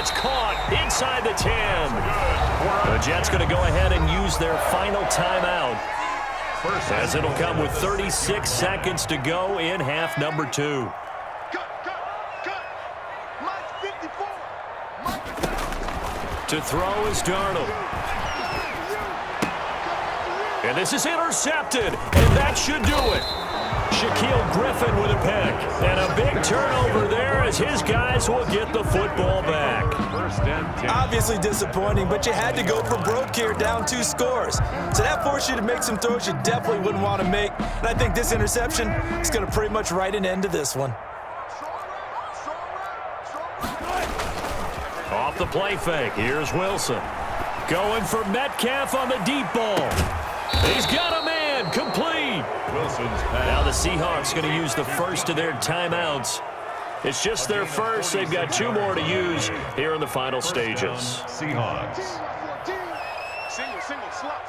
It's caught inside the 10. The Jets going to go ahead and use their final timeout, as it'll come with 36 seconds to go in half number 2. To throw is Darnold. And this is intercepted, and that should do it. Shaquille Griffin with a pick. And a big turnover there as his guys will get the football back. First and 10. Obviously disappointing, but you had to go for broke here, down 2 scores. So that forced you to make some throws you definitely wouldn't want to make. And I think this interception is going to pretty much write an end to this one. Off the play fake, here's Wilson. Going for Metcalf on the deep ball. He's got a man, complete. Wilson's pass. Now the Seahawks going to use the first of their timeouts. It's just their first. They've got 2 more to use here in the final stages. Seahawks. Single, slot.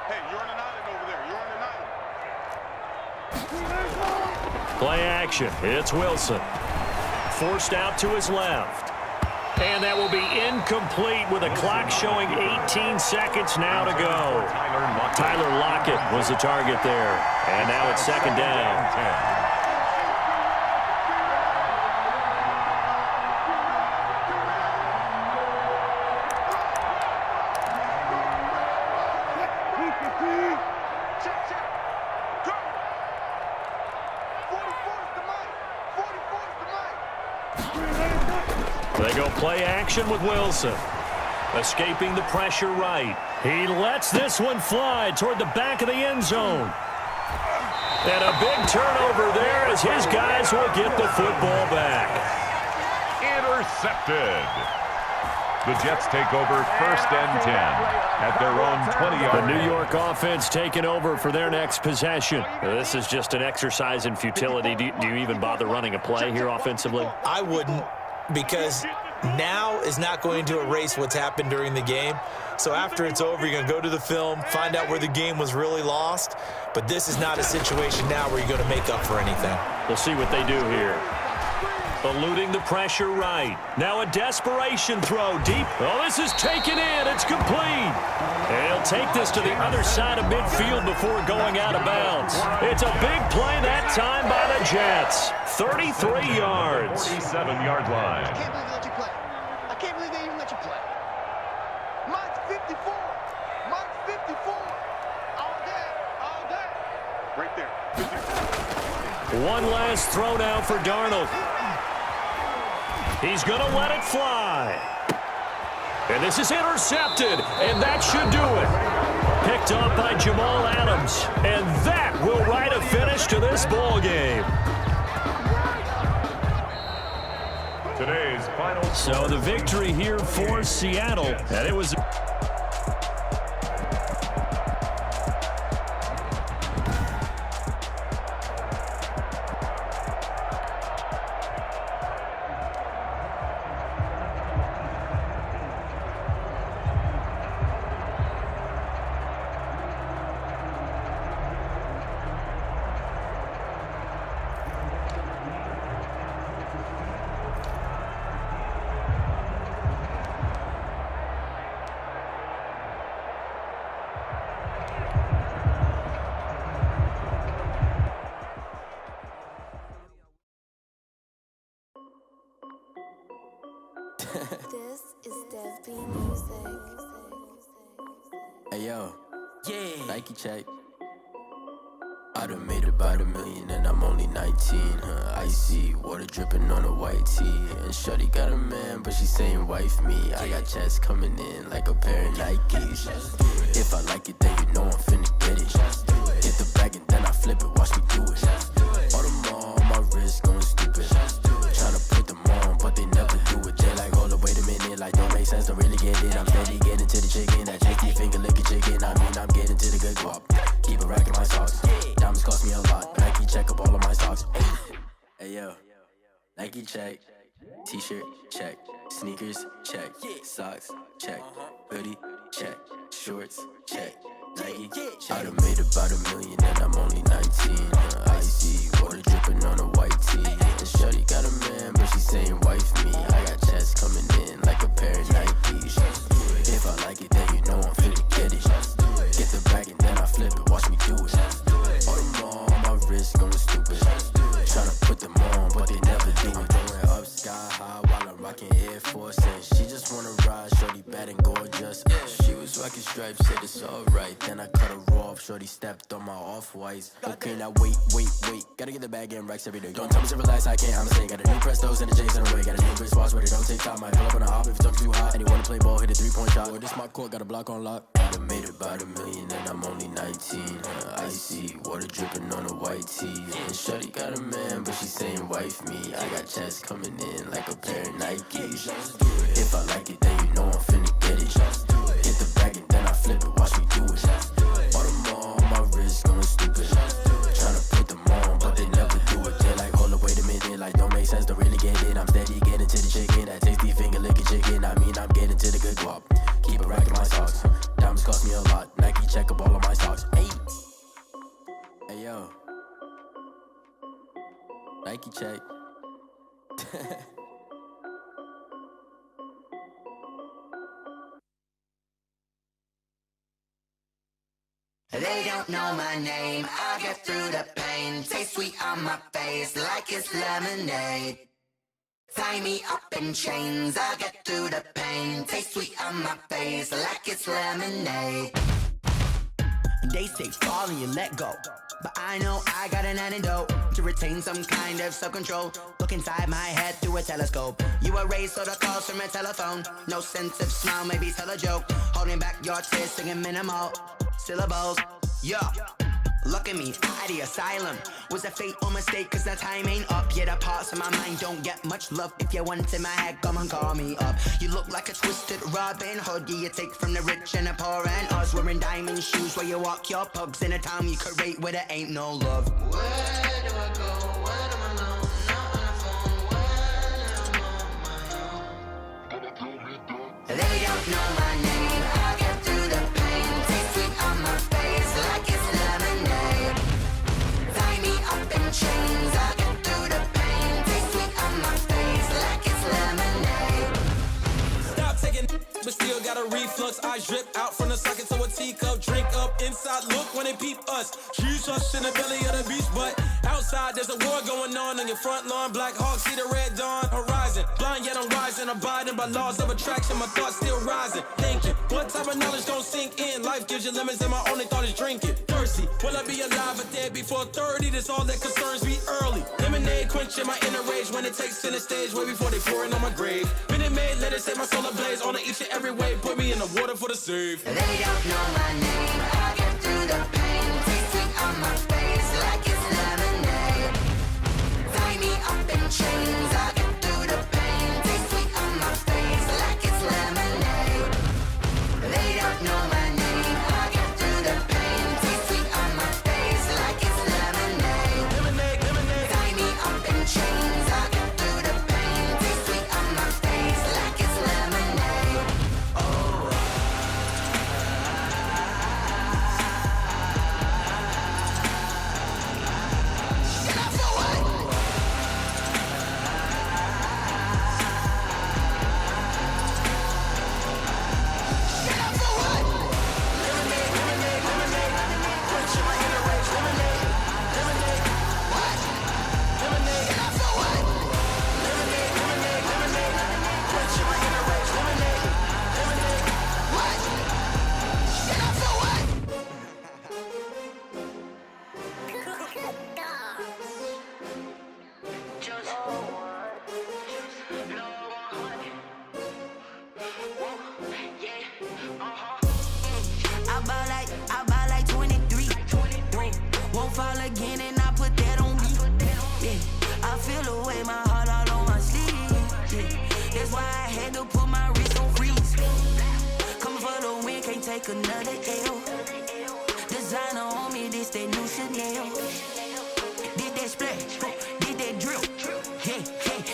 Hey, you're on an island over there. You're on an island. Play action. It's Wilson. Forced out to his left. And that will be incomplete with a clock showing 18 seconds now to go. Tyler Lockett was the target there. And now it's second down. They go play action with Wilson. Escaping the pressure right. He lets this one fly toward the back of the end zone. And a big turnover there as his guys will get the football back. Intercepted. The Jets take over first and 10 at their own 20-yard line. The New York offense taking over for their next possession. This is just an exercise in futility. Do you even bother running a play here offensively? I wouldn't, because now is not going to erase what's happened during the game. So after it's over, you're going to go to the film, find out where the game was really lost. But this is not a situation now where you're going to make up for anything. We'll see what they do here. Eluding the pressure right. Now a desperation throw deep. Oh, this is taken in. It's complete. And he'll take this to the other side of midfield before going out of bounds. It's a big play that time by the Jets. 33 yards. 47-yard line. I can't believe they let you play. I can't believe they even let you play. Mine's 54. Mine's 54. All day. Right there. 54. One last throw now for Darnold. He's going to let it fly. And this is intercepted, and that should do it. Picked up by Jamal Adams, and that will write a finish to this ball game. Today's final. So the victory here for Seattle, and it was... This is Dev B Music. Hey yo, yeah, Nike check. I done made about $1 million and I'm only 19. Icy water dripping on a white tee. And shorty got a man, but she saying wife me. I got checks coming in like a pair of Nikes. If I like it, then you know I'm finna get it. Hit the bag and then I flip it, watch me do it. Audemars on my wrist, going stupid. Tryna put them on, but they never do it. They like, hold up, wait a minute, like don't make sense, don't really get it. I'm steady getting to the chicken, that chicky finger licking chicken. I mean, I'm getting to the good guap. Keep a rack in my socks. Diamonds cost me a lot. Nike check up all of my socks. Hey yo, Nike check. T-shirt check. Sneakers check. Socks check. Hoodie check. Shorts check. Nike check. I done made about $1 million and I'm only 19. Icy water dripping on a white tee. And shorty got a man, but she saying wife me. I got checks coming in like a pair pocket stripes, said it's alright. Then I cut her off, shorty stepped on my off-whites. Okay, now wait. Gotta get the bag and racks every day. Don't tell me to relax, I can't, I'ma say. Got a new Prestos and the J's in the way. Got a new Chris Boss, but it don't take time. Might pull up on a hop if it talks too hot. And you wanna play ball, hit a 3-point shot. Or this my court, got a block on lock. I done made about $1 million and I'm only 19. Icy, water dripping on a white tee. And shorty got a man, but she saying wife me. I got checks coming in like a pair of Nikes. If I like it, then you know I'm finna get it. Hit the bag and then I flip it, watch me do it. All them on my wrist going stupid. Tryna put them on, but they never do it. They're like, hold up, wait a minute, like don't make sense, don't really get it. I'm steady getting to the chicken, that tasty finger licking chicken. I mean, I'm getting to the good guap. Keep a rack in my socks. Diamonds cost me a lot. Nike check up all of my socks. Hey yo, Nike check. They don't know my name, I get through the pain. Taste sweet on my face like it's lemonade. Tie me up in chains, I get through the pain. Taste sweet on my face like it's lemonade. They say fall and you let go, but I know I got an antidote to retain some kind of self-control. Look inside my head through a telescope. You erase all the calls from a telephone. No sense of smile, maybe tell a joke. Holding back your tears, singing minimal syllables. Yeah, look at me, out of the asylum. Was a fate or mistake, cause the time ain't up. Yeah, the parts of my mind don't get much love. If you want in my head, come and call me up. You look like a twisted Robin Hood. Yeah, you take from the rich and the poor and us. Wearing diamond shoes where you walk your pugs. In a town you create where there ain't no love. Where do I go? When I'm alone? Not on the phone, when I'm on my own. They don't know my name, I get through the pain. Taste sweet on my face like it's lemonade. Tie me up in chains, I get through the pain. Taste sweet on my face like it's lemonade. Stop taking but still got a reflux. Eyes drip out from the socket to a teacup. Drink up inside, look when they peep us. She's us in the belly of the beast, but outside there's a war going on your front lawn. Black Hawk, see the red dawn horizon. Blind yet I'm rising, abiding by laws of attraction. My thoughts still rising, thinking what type of knowledge gon' sink in? Life gives you lemons and my only thought is drinking. Thirsty, will I be alive or dead before 30? That's all that concerns me early. Lemonade quenching my inner rage when it takes center stage way before they pour it on my grave. Minute Maid, let it set my soul ablaze on each and every way. Put me in the water for the save. They don't know my name, I get through the pain. Taste sweet on my face like it's lemonade. Tie me up in chains, I get through the pain. Taste sweet on my face like it's lemonade. They don't know my name, I get through the pain. Taste sweet on my face like it's lemonade. Tie me up in chains, I get through the pain. Taste sweet on my face like it's lemonade. I buy like 23. Won't fall again and I put that on me. Yeah, I feel the way my heart all on my sleeve. Yeah, that's why I had to put my wrist on freeze. Coming for the win, can't take another L. Designer on me, this that new Chanel. Did that splash, did that drill. Yeah,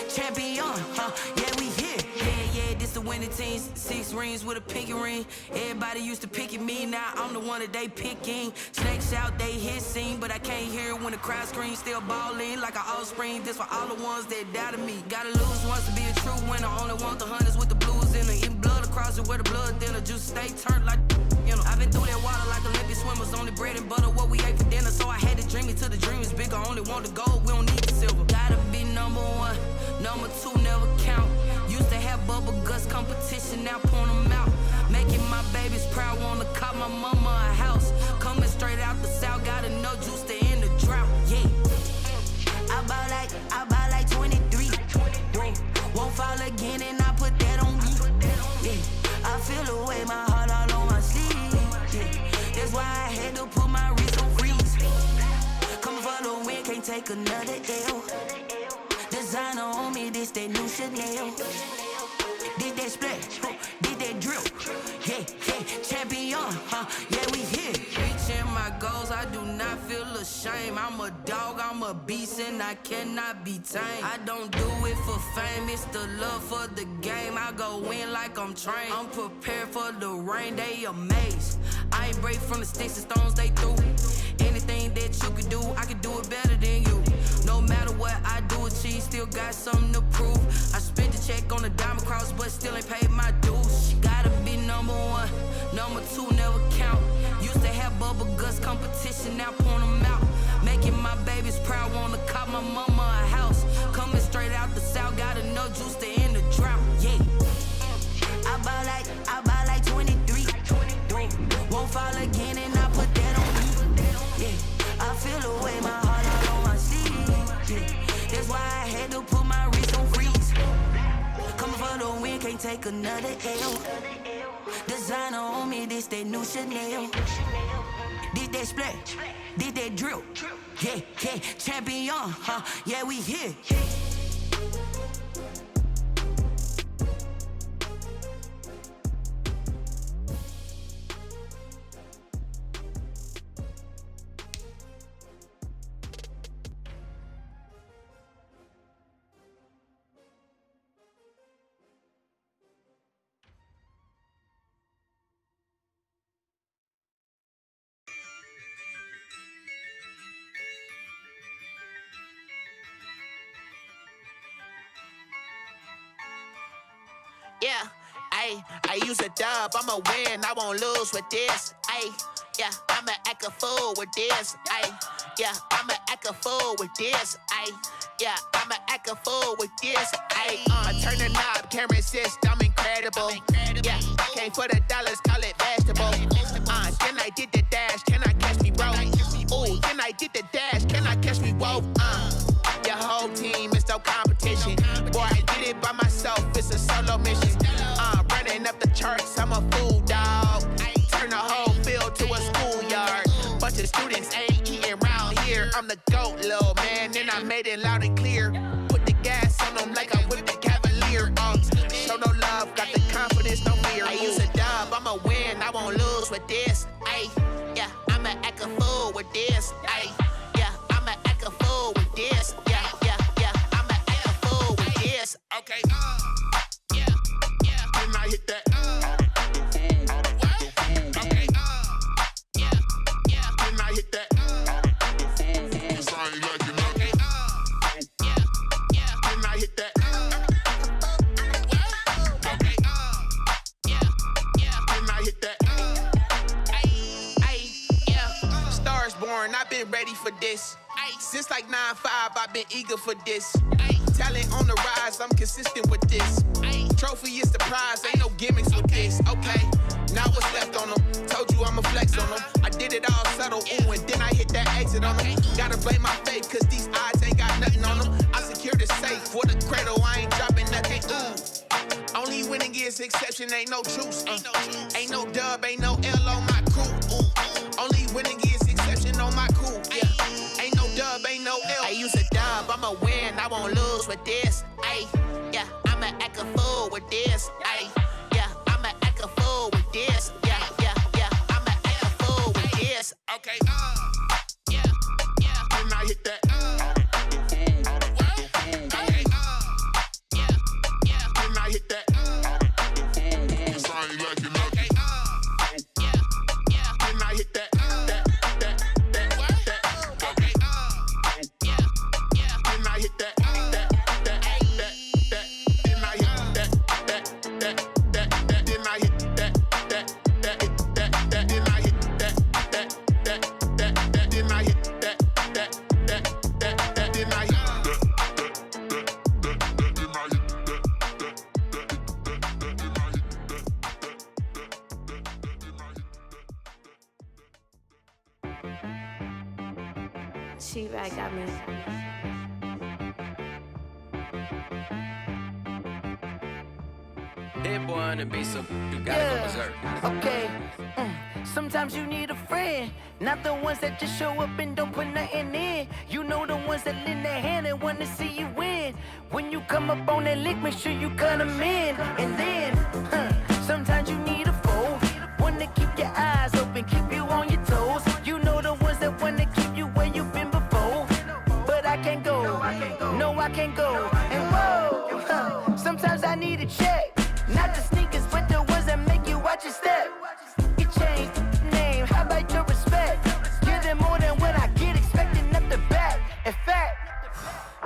champion, yeah, we here. Yeah, this the winning team. 6 rings with a pinky ring. Everybody used to pick at me, now I'm the one that they picking. Snakes out, they hit scene, but I can't hear it when the crowd screams. Still ballin' like an offspring. This for all the ones that doubted me. Gotta lose once to be a true winner. Only want the hunters with the blues in it. Eating blood across it where the blood thinner. Juice stay turned like, you know. I've been through that water like Olympic swimmers. Only bread and butter, what we ate for dinner. So I had to dream it till the dream is bigger. Only want the gold, we don't need the silver. Gotta be number 1, number 2 never count. Used to have bubble guts competition, now point them out. Making my babies proud, want my mama a house. Coming straight out the south, got enough juice to end the drought. Yeah. I buy like 23. Won't fall again, and I put that on me. Yeah. I feel the way, my heart all on my sleeve. Yeah. That's why I had to put my wrist on freeze. Coming for the win, can't take another L. Designer on me, this that new Chanel. Did that splash, did that drill. Yeah, champion, yeah, we here. Reaching my goals, I do not feel ashamed. I'm a dog, I'm a beast, and I cannot be tamed. I don't do it for fame, it's the love for the game. I go in like I'm trained. I'm prepared for the rain, they amazed. I ain't break from the sticks and stones they threw. Anything that you could do, I could do it better than you. No matter what I do, achieve, still got something to prove. I spent the check on the diamond cross, but still ain't paid my dues. Gotta be number one, number two never count. Used to have bubble guts competition, now point them out. Making my babies proud, wanna cop my mama a house. Coming straight out the south, got enough juice to end the drought. Yeah. I buy like 23. Won't fall again, and I put that on me. Yeah. I feel the way, my heart all on my sleeve. Yeah. That's why I had to put my wrist on freeze. Coming for the win, can't take another L. Designer on me, this that new Chanel. Did that splash, did that drill. Yeah, champion, yeah, we here. Yeah, I use a dub, I'ma win, I won't lose with this. Yeah, I'ma act a fool with this. Yeah, I'ma act a fool with this. Yeah, I'ma act a fool with this. I turn the knob, camera assist, I'm incredible. Yeah, came for the dollars, call it vegetable. Then I did the dash, can I catch me, bro? Ooh, then I did the dash, can I catch me, whoa? Your whole team is no competition. Boy, I did it by myself, it's a solo mission. Running up the charts, I'm a fool, dog. Turn the whole field to a schoolyard. Bunch of students ain't eating round here. I'm the GOAT, little man, and I made it loud and clear. Put the gas on them like I'm with the Cavalier. Show no love, got the confidence, no fear. I use a dub, I'ma win, I won't lose with this. Yeah, I'ma act a fool with this. Yeah, I'ma act a fool with this. Yeah, I'ma act a fool with this. Okay, yeah, then I hit that. Okay, yeah, then I hit that. Sorry, like you know. Okay, yeah, then I hit that. Okay, yeah, then I hit that. Yeah, Stars born, I've been ready for this. Since like 9-5, I've been eager for this. Talent on the rise, I'm consistent with this. Trophy is the prize, ain't no gimmicks with this. Okay, now what's left on them? Told you I'ma flex on them. I did it all subtle, ooh, and then I hit that exit on them. Gotta blame my faith, cause these odds ain't got nothing on them. I secured the safe for the cradle, I ain't dropping nothing, ooh. Only winning is exception, ain't no truce. Ain't no dub, ain't no L on my crew. Only winning is exception on my crew. Yeah, ain't no dub, ain't no L. I use a dub, I'ma win, I won't lose with this. Yeah, I'ma act a fool with this. Yeah, I'ma act a fool with this. Yeah, I'ma act a fool with this. Okay, yeah, then I hit that. Okay, yeah, then I hit that. Sorry, like you know. Okay, yeah, then I hit that. Okay, yeah, then I hit that. T-Bag got me. Hit boy on the beat, so you gotta go berserk. Okay. Sometimes you need a friend, not the ones that just show up and don't put nothing in. You know the ones that lend their hand and want to see you win. When you come up on that lick, make sure you cut them in. And then, sometimes you need a foe, one to keep your eyes open, keep you on your toes. You know the ones that want to keep you where you've been before. But I can't go, no I can't go. And whoa, sometimes I need a check. Not the sneakers, but the ones that make you watch your step. You change name, how about your respect? Give them more than what I get, expecting up the back. In fact,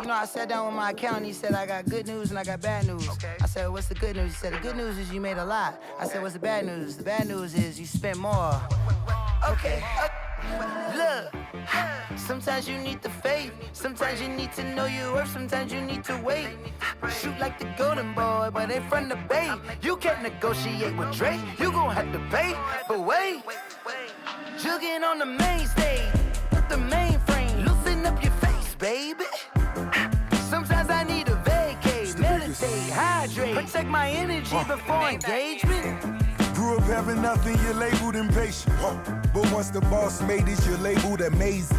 you know, I sat down with my accountant, he said I got good news and I got bad news. I said, what's the good news? He said, the good news is you made a lot. I said, what's the bad news? The bad news is you spent more. Okay, look, sometimes you need the faith, sometimes you need to know your worth, sometimes you need to wait. Shoot like the golden boy, but ain't from the bay. You can't negotiate with Drake, you gon' have to pay. But wait, jugging on the main stage, the mainframe, loosen up your face, baby. Sometimes I need a vacate, meditate, hydrate, protect my energy before engagement. Grew up having nothing, you're labeled impatient. But once the boss made it, you're labeled amazing.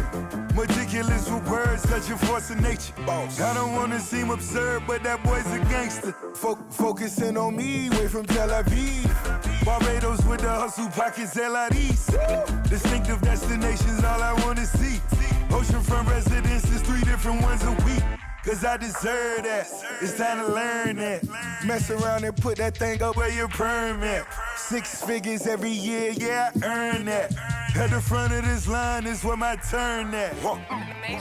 Meticulous with words, such a force of nature. Boss. I don't wanna seem absurd, but that boy's a gangster. Focusing on me, way from Tel Aviv. Barbados with the hustle pockets, LIDs. Distinctive destinations, all I wanna see. Oceanfront residences, 3 different ones a week. Cause I deserve that, it's time to learn that. Mess around and put that thing up where your permit. 6 figures every year, yeah, I earn that. At the front of this line is where my turn at.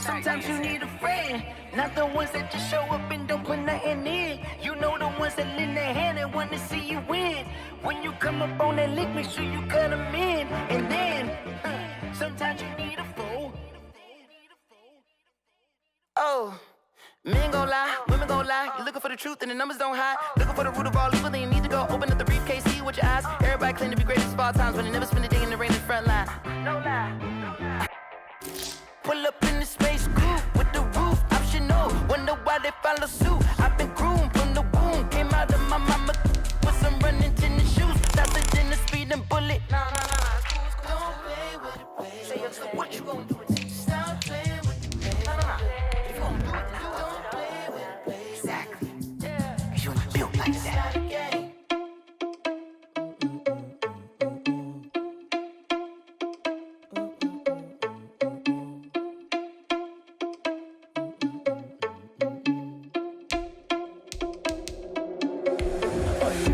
Sometimes you need a friend, not the ones that just show up and don't put nothing in. You know the ones that lend their hand and want to see you win. When you come up on that lick, make sure you cut them in. And then, sometimes you need a foe. Oh. Men gon' lie, women gon' lie. You're looking for the truth and the numbers don't hide. Looking for the root of all evil, then you need to go open up the briefcase, see with your eyes. Everybody claim to be greatest of all times, but they never spend a day in the rain in the front line. No lie. Pull up in the space coupe with the roof optional. Wonder why they follow suit. I've been groomed from the womb, came out of my mama with some running tennis shoes. Faster than the speeding bullet. Nah. Don't play with it, baby. Say what you gon' do with it? Stop playing with it, baby. Nah. If you gon' do it, then don't play with it, baby. Exactly. Cause you're not built like that.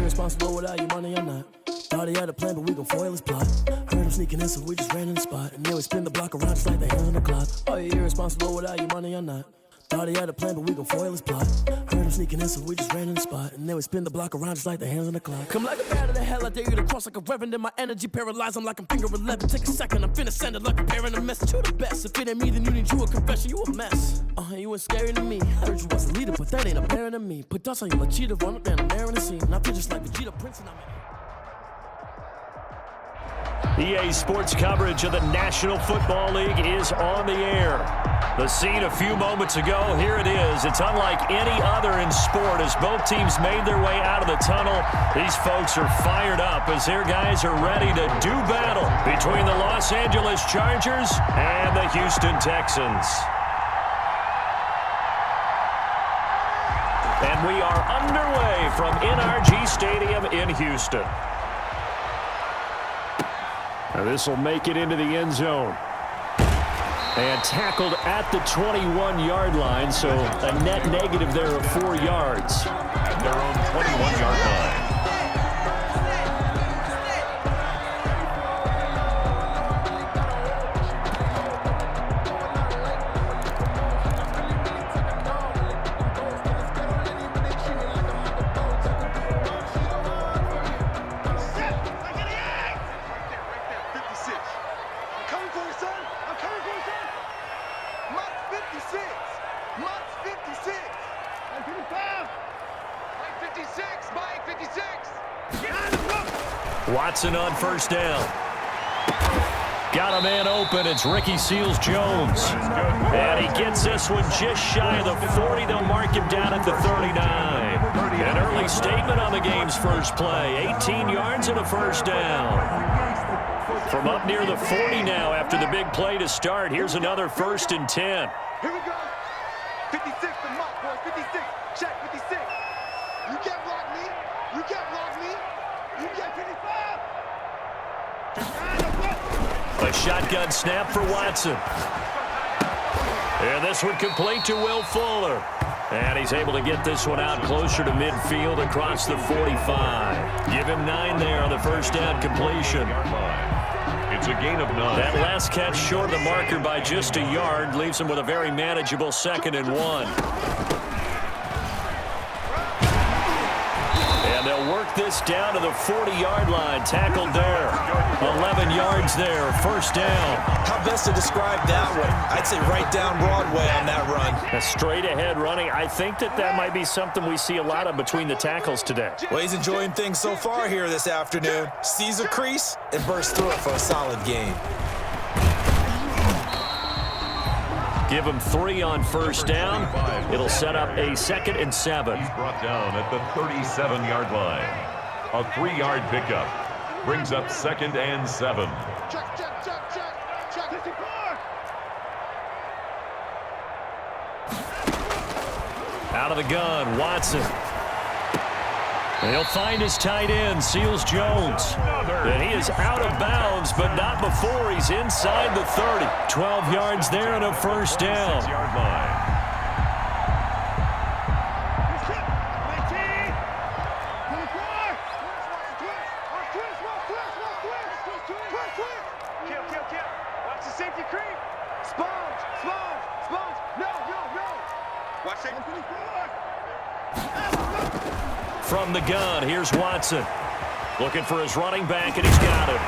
Responsible without your money, I'm not. Thought he had a plan, but we gon' foil his plot. Heard him sneaking in, so we just ran in the spot. And then we spin the block around just like the hands on the clock. Oh, you're irresponsible without your money, I'm not. Thought he had a plan, but we gon' foil his plot. Heard him sneaking in, so we just ran in the spot. And then we spin the block around just like the hands on the clock. Come like a bat of the hell, I dare you to cross like a reverend. In my energy paralyzed, I'm like I'm finger 11. Take a second, I'm finna send it like a parent a message. You the best, if it ain't me, then you need you a confession. You a mess. You ain't scary to me. I heard you was a leader, but that ain't apparent to me. Put dots on you like cheetah, run up down the narrow in the scene. And I feel just like Vegeta Prince and I'm EA Sports coverage of the National Football League is on the air. The scene a few moments ago, here it is. It's unlike any other in sport as both teams made their way out of the tunnel. These folks are fired up as their guys are ready to do battle between the Los Angeles Chargers and the Houston Texans. And we are underway from NRG Stadium in Houston. This will make it into the end zone. And tackled at the 21-yard line, so a net negative there of 4 yards. At their own 21-yard line. Watson on first down. Got a man open. It's Ricky Seals-Jones. And he gets this one just shy of the 40. They'll mark him down at the 39. An early statement on the game's first play. 18 yards and a first down. From up near the 40 now after the big play to start. Here's another 1st and 10. Here we go. 56 to Mike, boys. 56. Check 56. You can't block me. You can't block me. You can't 55. A shotgun snap for Watson. And this one complete to Will Fuller. And he's able to get this one out closer to midfield across the 45. Give him 9 there on the first down completion. It's a gain of 9. That last catch short of the marker by just a yard leaves him with a very manageable 2nd and 1. And they'll work this down to the 40-yard line. Tackled there. 11 yards there. First down. How best to describe that one? I'd say right down Broadway on that run. A straight-ahead running. I think that might be something we see a lot of between the tackles today. Well, he's enjoying things so far here this afternoon. Sees a crease and bursts through it for a solid gain. Give him 3 on first down. It'll set up a 2nd and 7. He's brought down at the 37-yard line. A 3-yard pickup brings up 2nd and 7. Check, check, check, check. Check 54. Out of the gun, Watson. He'll find his tight end, Seals-Jones. And he is out of bounds, but not before he's inside the 30. 12 yards there and a first down. 6-yard line. Watch the safety creep. Sponge, sponge, sponge. No, no, no. Watch safety. From the gun, here's Watson. Looking for his running back, and he's got him.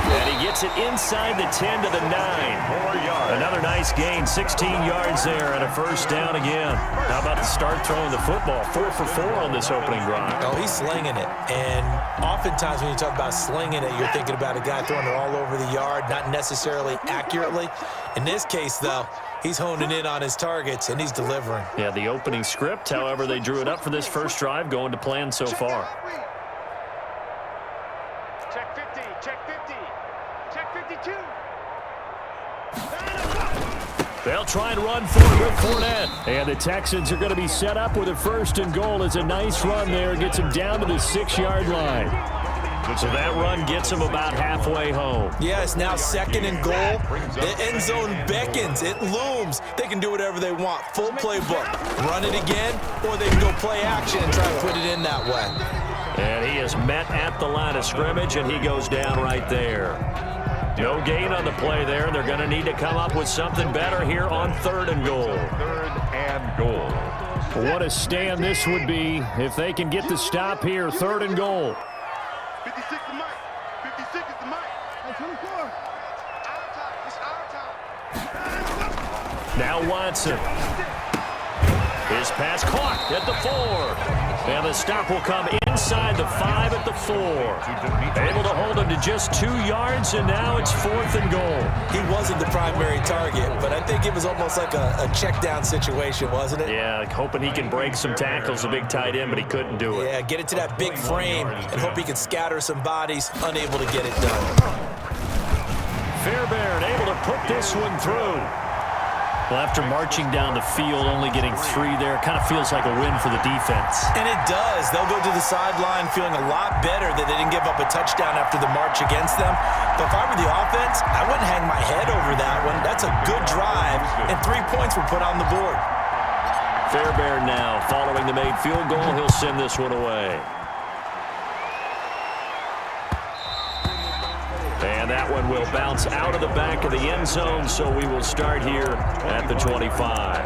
And he gets it inside the 10 to the 9. 4 yards. Another nice gain, 16 yards there, and a first down again. How about the start throwing the football? 4 for 4 on this opening drive. Oh, he's slinging it. And oftentimes when you talk about slinging it, you're thinking about a guy throwing it all over the yard, not necessarily accurately. In this case, though, he's honing in on his targets, and he's delivering. Yeah, the opening script, however, they drew it up for this first drive, going to plan so far. Check 50, check 50, check 52. They'll try and run for it with Fournette. And the Texans are going to be set up with a 1st and goal. It's a nice run there. Gets him down to the 6-yard line. So that run gets him about halfway home. Yeah, it's now 2nd and goal. The end zone beckons. It looms. They can do whatever they want. Full playbook. Run it again, or they can go play action and try to put it in that way. And he is met at the line of scrimmage, and he goes down right there. No gain on the play there. They're going to need to come up with something better here on 3rd and goal. 3rd and goal. What a stand this would be if they can get the stop here. 3rd and goal. 56 is Mike. 56 is the Mike. 24. Our time. It's our time. Now Watson. His pass caught at the 4. And the stop will come inside the 5 at the 4. Able to hold him to just 2 yards, and now it's 4th and goal. He wasn't the primary target, but I think it was almost like a check down situation, wasn't it? Yeah, like hoping he can break some tackles, a big tight end, but he couldn't do it. Yeah, get it to that big frame and hope he can scatter some bodies, unable to get it done. Fairbairn able to put this one through. Well, after marching down the field, only getting 3 there, kind of feels like a win for the defense. And it does. They'll go to the sideline feeling a lot better that they didn't give up a touchdown after the march against them. But if I were the offense, I wouldn't hang my head over that one. That's a good drive, and 3 points were put on the board. Fairbairn now, following the made field goal, he'll send this one away. And that one will bounce out of the back of the end zone, so we will start here at the 25.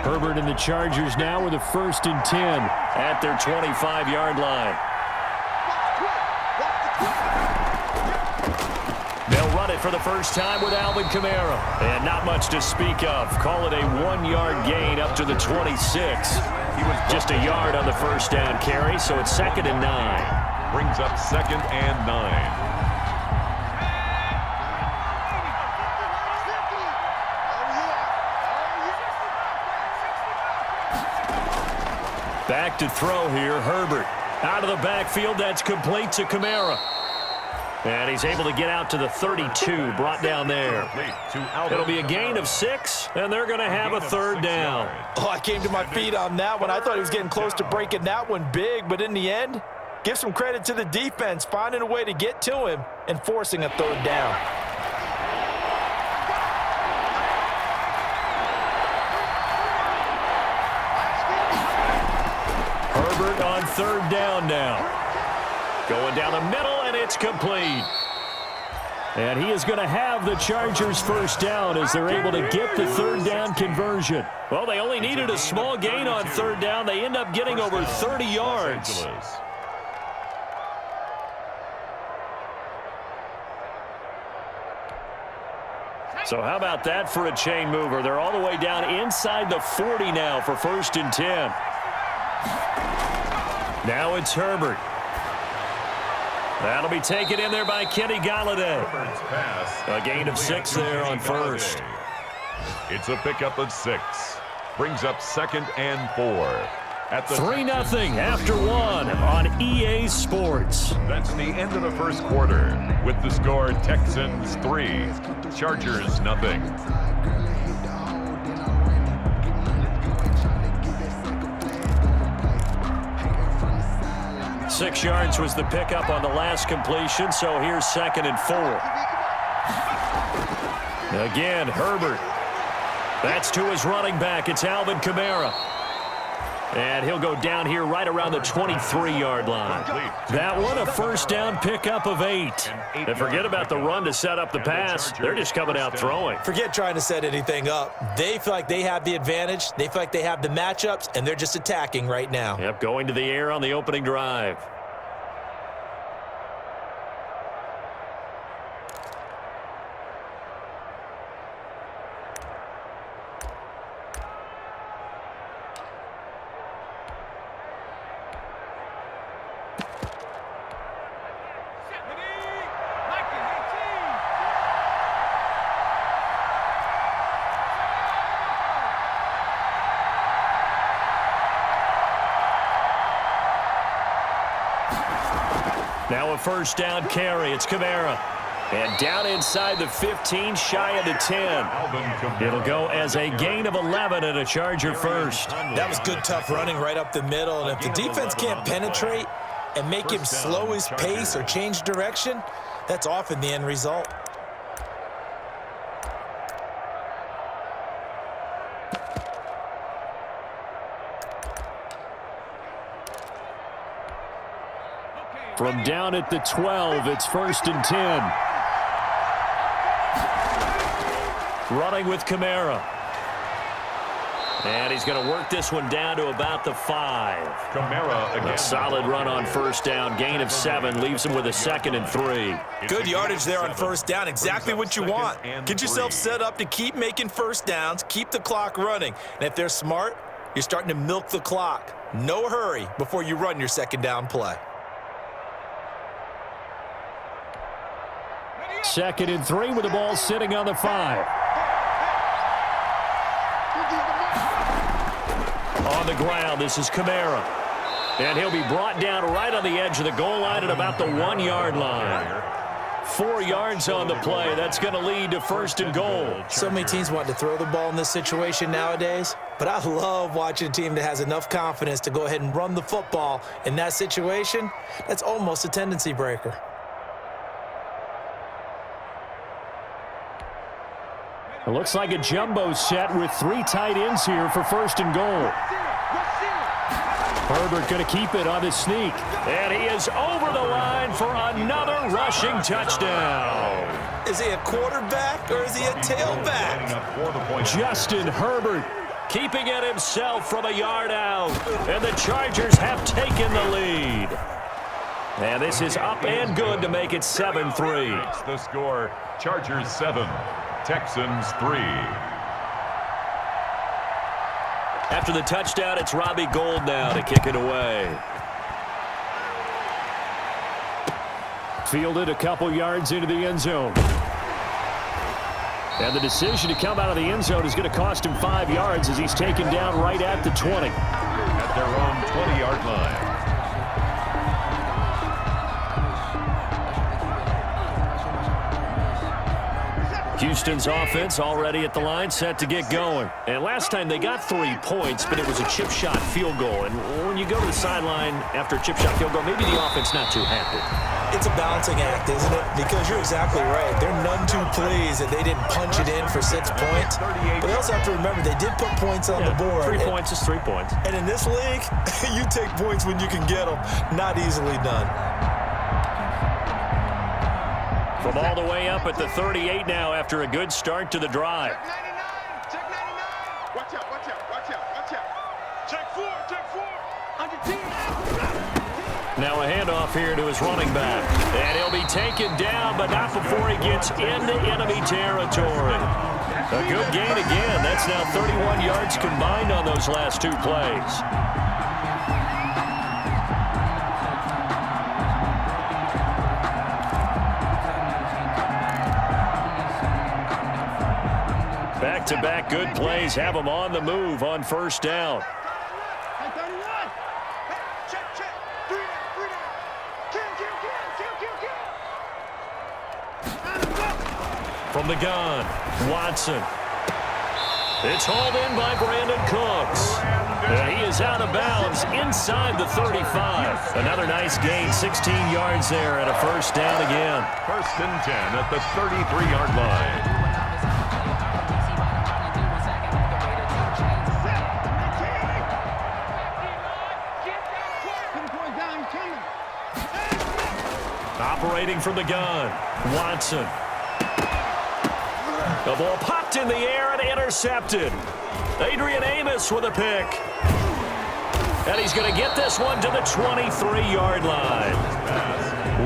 Herbert and the Chargers now with a 1st and 10 at their 25-yard line. They'll run it for the first time with Alvin Kamara. And not much to speak of. Call it a 1-yard gain up to the 26. He was just a yard on the first down carry, so it's 2nd and 9. Brings up 2nd and 9. Back to throw here, Herbert. Out of the backfield, that's complete to Kamara. And he's able to get out to the 32, brought down there. It'll be a gain of 6, and they're going to have a 3rd down. Oh, I came to my feet on that one. I thought he was getting close to breaking that one big, but in the end, give some credit to the defense, finding a way to get to him and forcing a 3rd down. Herbert on 3rd down now. Going down the middle, and it's complete. And he is going to have the Chargers' 1st down as they're able to get the 3rd down conversion. Well, they only needed a small gain on 3rd down. They end up getting over 30 yards. So how about that for a chain mover? They're all the way down inside the 40 now for 1st and 10. Now it's Herbert. That'll be taken in there by Kenny Galladay. A gain of 6 there on 1st. It's a pickup of 6. Brings up 2nd and 4. At the 3-0 after 1 on EA Sports. That's the end of the 1st quarter with the score Texans 3, Chargers 0. 6 yards was the pickup on the last completion, so here's 2nd and 4. Again, Herbert. That's to his running back. It's Alvin Kamara. And he'll go down here right around the 23-yard line. That one, a 1st down pickup of 8. And forget about the run to set up the pass. They're just coming out throwing. Forget trying to set anything up. They feel like they have the advantage. They feel like they have the matchups, and they're just attacking right now. Yep, going to the air on the opening drive. Now a 1st down carry. It's Kamara. And down inside the 15, shy of the 10. It'll go as a gain of 11 and a Charger 1st. That was good, tough running right up the middle. And if the defense can't penetrate and make him slow his pace or change direction, that's often the end result. From down at the 12, it's 1st and 10. Running with Kamara. And he's going to work this one down to about the 5. Kamara again. A solid run on 1st down. Gain of 7 leaves him with a 2nd and 3. Good yardage there on 1st down. Exactly what you want. Get yourself set up to keep making 1st downs. Keep the clock running. And if they're smart, you're starting to milk the clock. No hurry before you run your 2nd down play. 2nd and 3 with the ball sitting on the 5. On the ground, this is Kamara. And he'll be brought down right on the edge of the goal line at about the 1-yard line. 4 yards on the play. That's going to lead to 1st and goal. So many teams want to throw the ball in this situation nowadays, but I love watching a team that has enough confidence to go ahead and run the football. In that situation, that's almost a tendency breaker. It looks like a jumbo set with 3 tight ends here for 1st and goal. Herbert going to keep it on his sneak. And he is over the line for another rushing touchdown. Is he a quarterback or is he a tailback? Justin Herbert keeping it himself from a yard out. And the Chargers have taken the lead. And this is up and good to make it 7-3. The score, Chargers 7, Texans 3. After the touchdown, it's Robbie Gould now to kick it away. Fielded a couple yards into the end zone. And the decision to come out of the end zone is going to cost him 5 yards as he's taken down right at the 20. At their own 20-yard line. Houston's offense already at the line, set to get going. And last time they got 3 points, but it was a chip shot field goal. And when you go to the sideline after a chip shot field goal, maybe the offense not too happy. It's a balancing act, isn't it? Because you're exactly right. They're none too pleased that they didn't punch it in for 6 points. But they also have to remember they did put points on the board. 3 points is 3 points. And in this league, you take points when you can get them. Not easily done. From all the way up at the 38 now after a good start to the drive. Check 99. Watch out, watch out, watch out, watch out. Check 4, check 4. Under 10. Now a handoff here to his running back. And he'll be taken down, but not before he gets into enemy territory. A good gain again. That's now 31 yards combined on those last 2 plays. Back-to-back good plays have him on the move on first down. From the gun, Watson. It's hauled in by Brandon Cooks. And he is out of bounds inside the 35. Another nice gain, 16 yards there and a first down again. First and 10 at the 33-yard line. Operating from the gun, Watson. The ball popped in the air and intercepted. Adrian Amos with a pick. And he's going to get this one to the 23-yard line.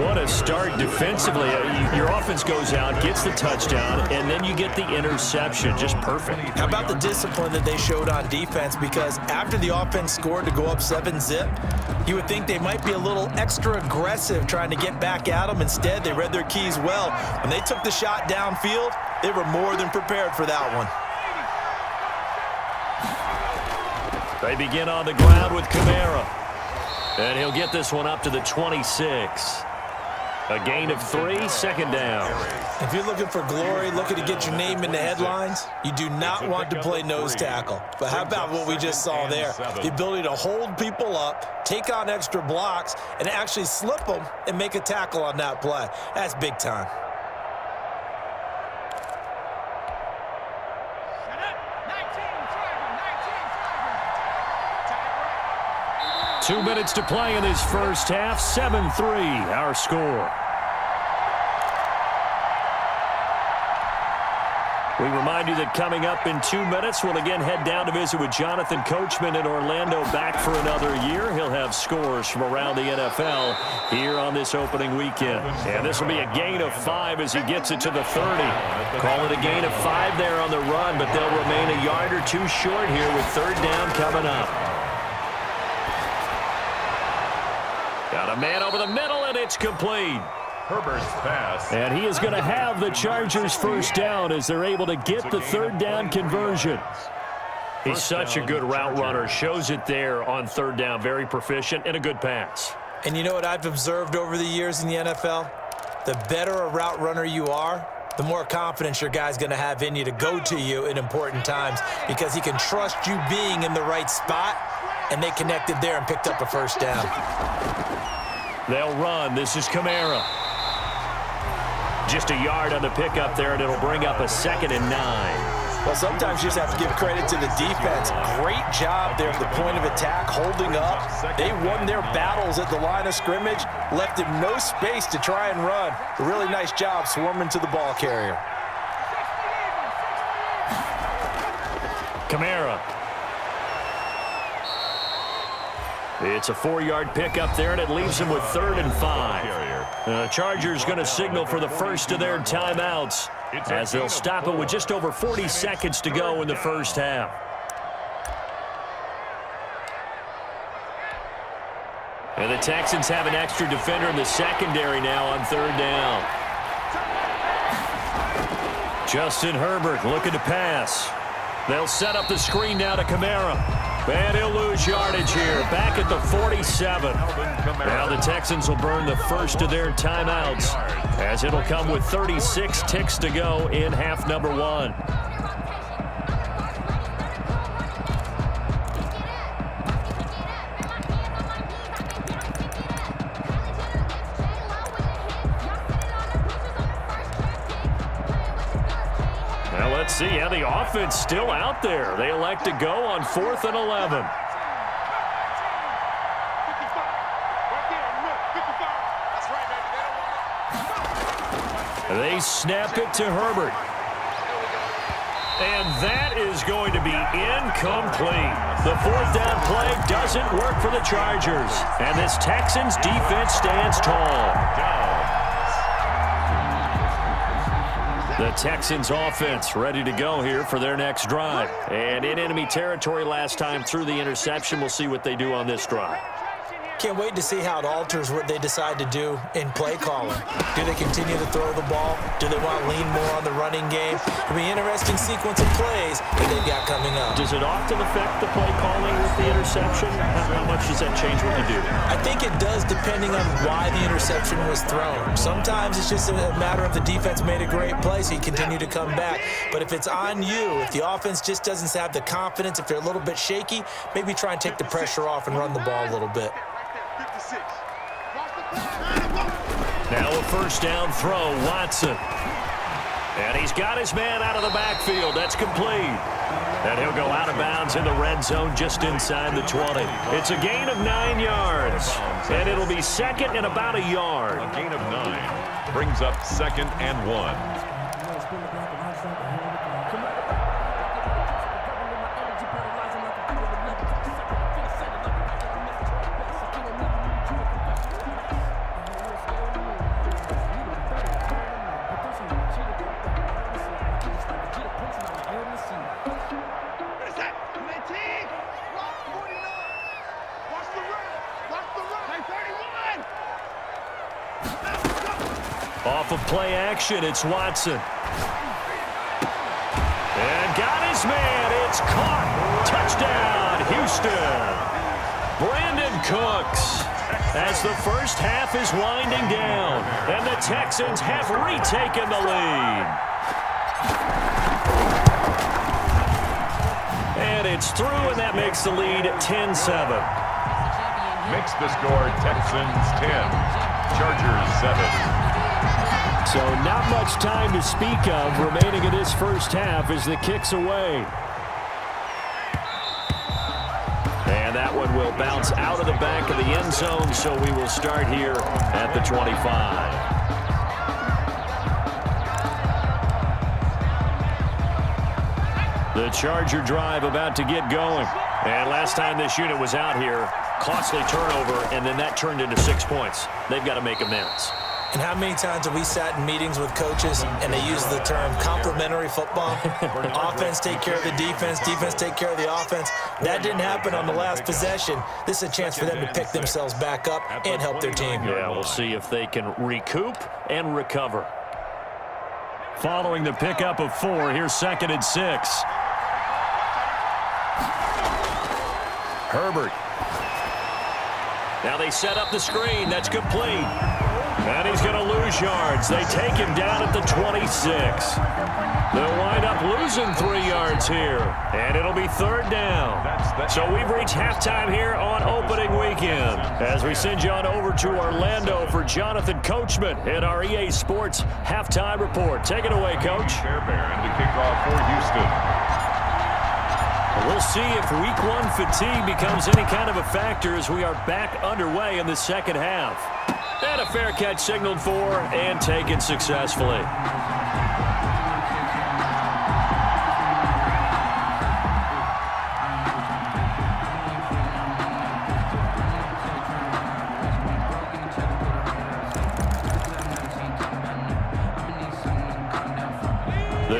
What a start defensively. Your offense goes out, gets the touchdown, and then you get the interception. Just perfect. How about the discipline that they showed on defense? Because after the offense scored to go up 7-zip, you would think they might be a little extra aggressive trying to get back at them. Instead, they read their keys well. When they took the shot downfield, they were more than prepared for that one. They begin on the ground with Kamara. And he'll get this one up to the 26. A gain of 3, second down. If you're looking for glory, looking to get your name in the headlines, you do not want to play nose tackle. But how about what we just saw there? The ability to hold people up, take on extra blocks, and actually slip them and make a tackle on that play. That's big time. Two minutes to play in this first half. 7-3, our score. We remind you that coming up in 2 minutes, we'll again head down to visit with Jonathan Coachman in Orlando, back for another year. He'll have scores from around the NFL here on this opening weekend. And this will be a gain of 5 as he gets it to the 30. Call it a gain of 5 there on the run, but they'll remain a yard or two short here with third down coming up. Got a man over the middle, and it's complete. Herbert's pass. And he is going to have the Chargers first down as they're able to get the third down conversion. He's such a good route runner. Shows it there on third down. Very proficient and a good pass. And you know what I've observed over the years in the NFL? The better a route runner you are, the more confidence your guy's going to have in you to go to you in important times because he can trust you being in the right spot, and they connected there and picked up a first down. They'll run. This is Kamara. Just a yard on the pickup there, and it'll bring up a 2nd and 9. Well, sometimes you just have to give credit to the defense. Great job there at the point of attack, holding up. They won their battles at the line of scrimmage, left him no space to try and run. A really nice job swarming to the ball carrier. Kamara. It's a 4-yard pickup there, and it leaves them with 3rd and 5. The Chargers going to signal for the first of their timeouts as they'll stop it with just over 40 seconds to go in the first half. And the Texans have an extra defender in the secondary now on 3rd down. Justin Herbert looking to pass. They'll set up the screen now to Kamara. And he'll lose yardage here, back at the 47. Now the Texans will burn the first of their timeouts as it'll come with 36 ticks to go in half number 1. Let's see how the offense still out there. They elect to go on 4th and 11. They snap it to Herbert. And that is going to be incomplete. The 4th down play doesn't work for the Chargers. And this Texans defense stands tall. The Texans offense ready to go here for their next drive. And in enemy territory last time through the interception. We'll see what they do on this drive. Can't wait to see how it alters what they decide to do in play calling. Do they continue to throw the ball? Do they want to lean more on the running game? It'll be an interesting sequence of plays that they've got coming up. Does it often affect the play calling with the interception? How much does that change what you do? I think it does depending on why the interception was thrown. Sometimes it's just a matter of the defense made a great play, so you continue to come back. But if it's on you, if the offense just doesn't have the confidence, if they're a little bit shaky, maybe try and take the pressure off and run the ball a little bit. Now a first down throw, Watson. And he's got his man out of the backfield. That's complete. And he'll go out of bounds in the red zone just inside the 20. It's a gain of 9 yards. And it'll be 2nd and about a yard. A gain of 9 brings up 2nd and 1. Off of play action, it's Watson. And got his man. It's caught. Touchdown, Houston. Brandon Cooks. As the first half is winding down, and the Texans have retaken the lead. And it's through, and that makes the lead 10-7. Makes the score Texans 10, Chargers 7. So not much time to speak of remaining in this first half as the kick's away. And that one will bounce out of the back of the end zone, so we will start here at the 25. The Charger drive about to get going. And last time this unit was out here, costly turnover, and then that turned into 6 points. They've got to make amends. And how many times have we sat in meetings with coaches and they use the term complementary football? Offense take care of the defense, defense take care of the offense. That didn't happen on the last possession. This is a chance for them to pick themselves back up and help their team. Yeah, we'll see if they can recoup and recover. Following the pickup of 4, here's 2nd and 6. Herbert. Now they set up the screen. That's complete. And he's going to lose yards. They take him down at the 26. They'll wind up losing 3 yards here. And it'll be 3rd down. So we've reached halftime here on opening weekend. As we send you on over to Orlando for Jonathan Coachman in our EA Sports Halftime Report. Take it away, Coach. Fairbairn to kick off for Houston. We'll see if week 1 fatigue becomes any kind of a factor as we are back underway in the second half. And a fair catch signaled for and taken successfully.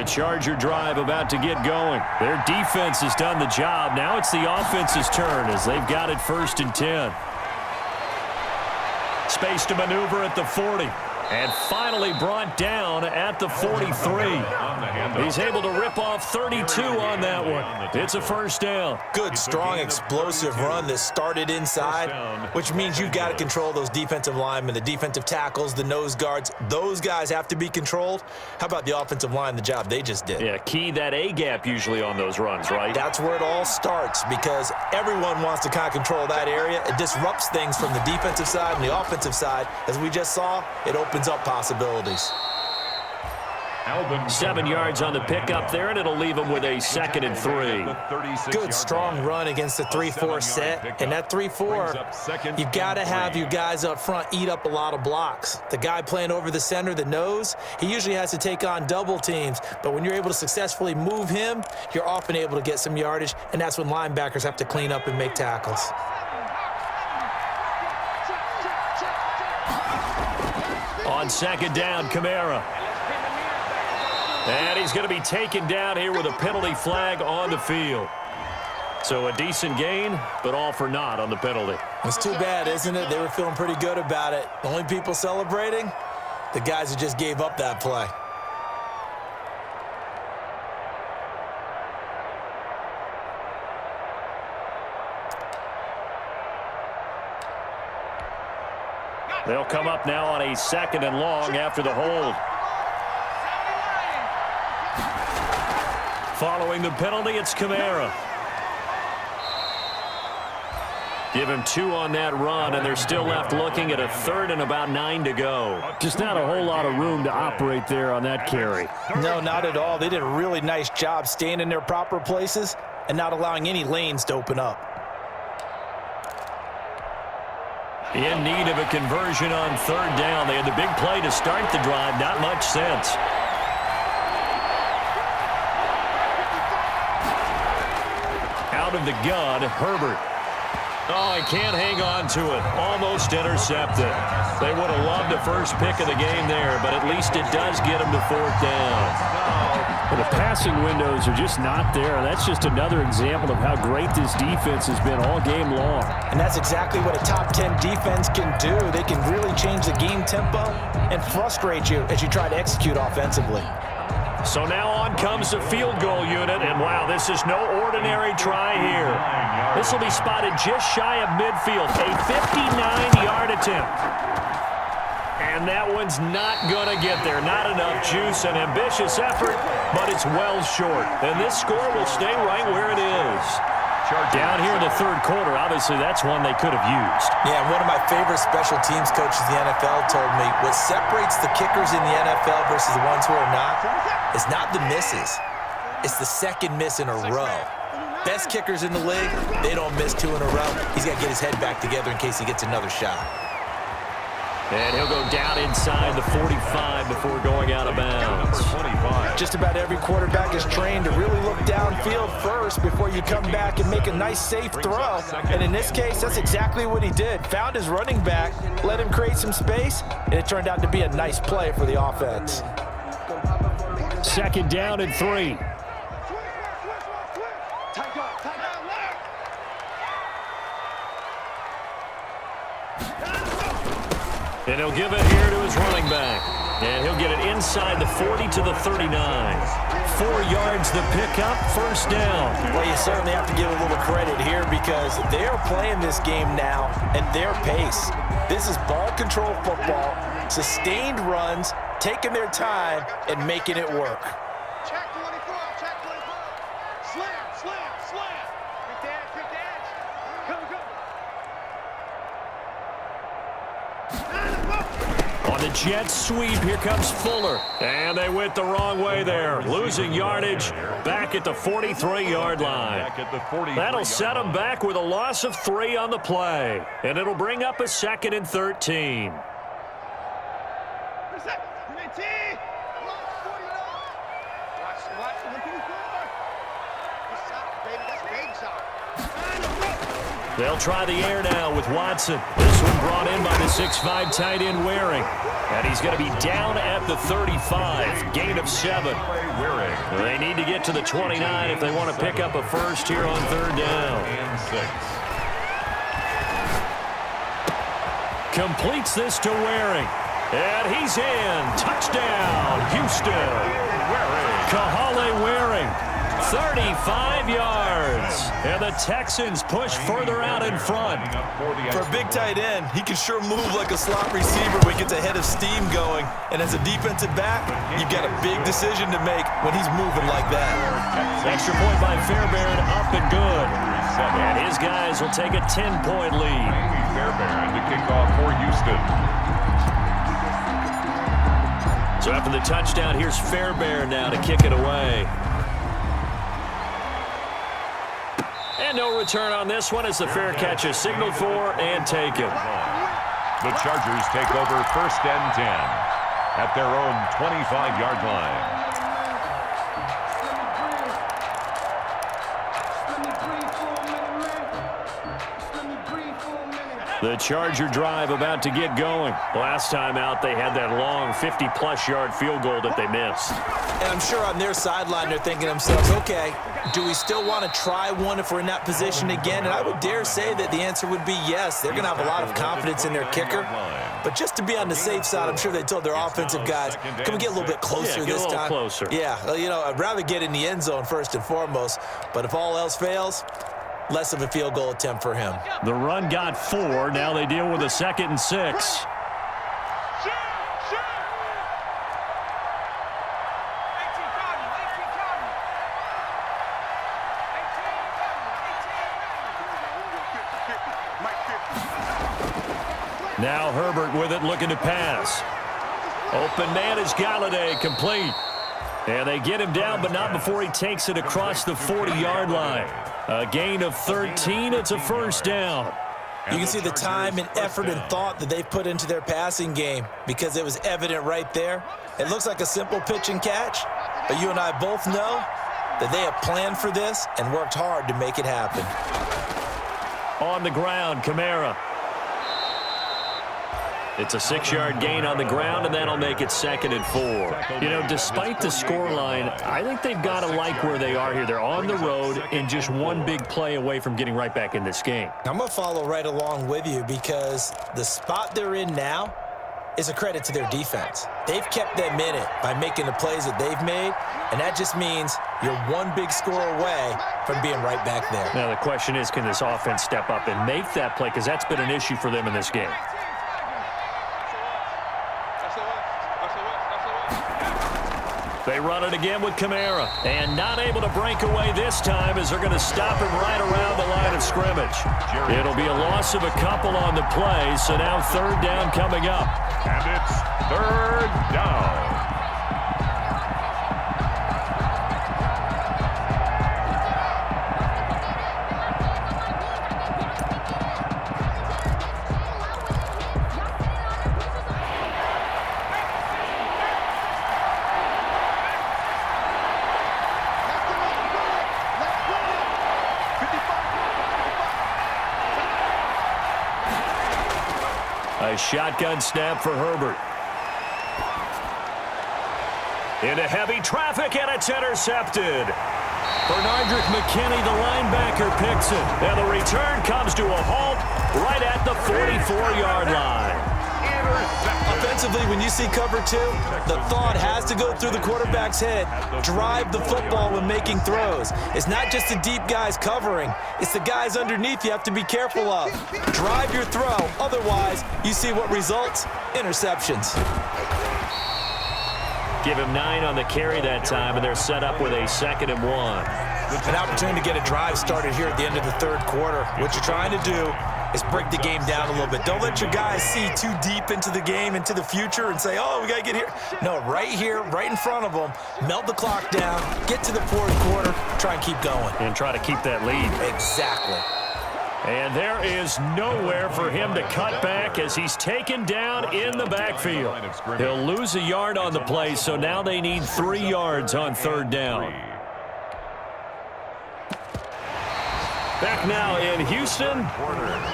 Charger drive about to get going. Their defense has done the job. Now it's the offense's turn as they've got it 1st and 10. Space to maneuver at the 40. And finally brought down at the 43. He's able to rip off 32 on that one. It's a 1st down. Good, strong, explosive run that started inside, which means you've got to control those defensive linemen, the defensive tackles, the nose guards. Those guys have to be controlled. How about the offensive line, the job they just did? Yeah, key that A-gap usually on those runs, right? That's where it all starts because everyone wants to kind of control that area. It disrupts things from the defensive side and the offensive side. As we just saw, it opens up possibilities. 7 yards on the pickup there, and it'll leave him with a 2nd and 3. Good, strong run against the 3-4 set. And that 3-4, you've got to have your guys up front eat up a lot of blocks. The guy playing over the center, the nose, he usually has to take on double teams. But when you're able to successfully move him, you're often able to get some yardage, and that's when linebackers have to clean up and make tackles. On 2nd down, Kamara. And he's going to be taken down here with a penalty flag on the field. So a decent gain, but all for naught on the penalty. It's too bad, isn't it? They were feeling pretty good about it. The only people celebrating, the guys who just gave up that play. They'll come up now on a 2nd and long after the hold. Following the penalty, it's Kamara. Give him 2 on that run, and they're still left looking at a 3rd and about 9 to go. Just not a whole lot of room to operate there on that carry. No, not at all. They did a really nice job staying in their proper places and not allowing any lanes to open up. In need of a conversion on 3rd down. They had the big play to start the drive. Not much sense. Out of the gun, Herbert. Oh, he can't hang on to it. Almost intercepted. They would have loved the first pick of the game there, but at least it does get them to 4th down. Well, the passing windows are just not there. That's just another example of how great this defense has been all game long. And that's exactly what a top 10 defense can do. They can really change the game tempo and frustrate you as you try to execute offensively. So now on comes the field goal unit, and wow, this is no ordinary try here. This will be spotted just shy of midfield, a 59-yard attempt. And that one's not going to get there. Not enough juice, an ambitious effort, but it's well short. And this score will stay right where it is. Down here in the 3rd quarter, obviously that's one they could have used. Yeah, one of my favorite special teams coaches in the NFL told me what separates the kickers in the NFL versus the ones who are not is not the misses. It's the 2nd miss in a row. Best kickers in the league, they don't miss 2 in a row. He's got to get his head back together in case he gets another shot. And he'll go down inside the 45 before going out of bounds. Just about every quarterback is trained to really look downfield first before you come back and make a nice, safe throw. And in this case, that's exactly what he did. Found his running back, let him create some space, and it turned out to be a nice play for the offense. 2nd down and 3. And he'll give it here to his running back. And he'll get it inside the 40 to the 39. 4 yards the pickup, 1st down. Well, you certainly have to give a little credit here because they're playing this game now at their pace. This is ball control football, sustained runs, taking their time, and making it work. Check 24, check 24. Slam, slam, slam. Quick edge. Come. On the jet sweep, here comes Fuller. And they went the wrong way there. Losing yardage back at the 43-yard line. That'll set them back with a loss of 3 on the play. And it'll bring up a 2nd and 13. They'll try the air now with Watson. This one brought in by the 6'5" tight end Waring. And he's going to be down at the 35. Gain of 7. They need to get to the 29 if they want to pick up a first here on 3rd down. And 6. Completes this to Waring. And he's in. Touchdown, Houston. Kahale Waring. 35 yards. And the Texans push further out in front. For a big tight end, he can sure move like a slot receiver when he gets a head of steam going. And as a defensive back, you've got a big decision to make when he's moving like that. Extra point by Fairbairn, up and good. And his guys will take a 10-point lead. Fairbairn to kick off for Houston. So after the touchdown, here's Fairbairn now to kick it away. And no return on this one as the fair catch is signaled for and taken. The Chargers take over 1st and 10 at their own 25-yard line. The Charger drive about to get going. Last time out, they had that long 50-plus yard field goal that they missed. And I'm sure on their sideline, they're thinking to themselves, okay, do we still want to try one if we're in that position again? And I would dare say that the answer would be yes. They're going to have a lot of confidence in their kicker. But just to be on the safe side, I'm sure they told their offensive guys, can we get a little bit closer this time? Get a little closer. Yeah, you know, I'd rather get in the end zone first and foremost. But if all else fails, less of a field goal attempt for him. The run got 4. Now they deal with a 2nd and 6. Now Herbert with it, looking to pass. Open man is Galladay, complete. And they get him down, but not before he takes it across the 40-yard line. A gain of 13. It's a 1st down. You can see the time and effort and thought that they've put into their passing game because it was evident right there. It looks like a simple pitch and catch, but you and I both know that they have planned for this and worked hard to make it happen. On the ground, Kamara. It's a 6-yard gain on the ground, and that'll make it 2nd and 4. You know, despite the scoreline, I think they've got to like where they are here. They're on the road and just one big play away from getting right back in this game. I'm going to follow right along with you because the spot they're in now is a credit to their defense. They've kept them in it by making the plays that they've made, and that just means you're one big score away from being right back there. Now, the question is, can this offense step up and make that play? Because that's been an issue for them in this game. They run it again with Kamara. And not able to break away this time as they're going to stop him right around the line of scrimmage. It'll be a loss of a couple on the play, so now 3rd down coming up. And it's 3rd down. A shotgun snap for Herbert. Into heavy traffic, and it's intercepted. Bernardrick McKinney, the linebacker, picks it. And the return comes to a halt right at the 44-yard line. Offensively, when you see cover 2, the thought has to go through the quarterback's head. Drive the football when making throws. It's not just the deep guys covering. It's the guys underneath you have to be careful of. Drive your throw. Otherwise, you see what results? Interceptions. Give him 9 on the carry that time, and they're set up with a 2nd and 1. An opportunity to get a drive started here at the end of the 3rd quarter. What you're trying to do is break the game down a little bit. Don't let your guys see too deep into the game, into the future, and say, oh, we got to get here. No, right here, right in front of them, melt the clock down, get to the 4th quarter, try and keep going. And try to keep that lead. Exactly. And there is nowhere for him to cut back as he's taken down in the backfield. He'll lose a yard on the play, so now they need 3 yards on 3rd down. Back now in Houston,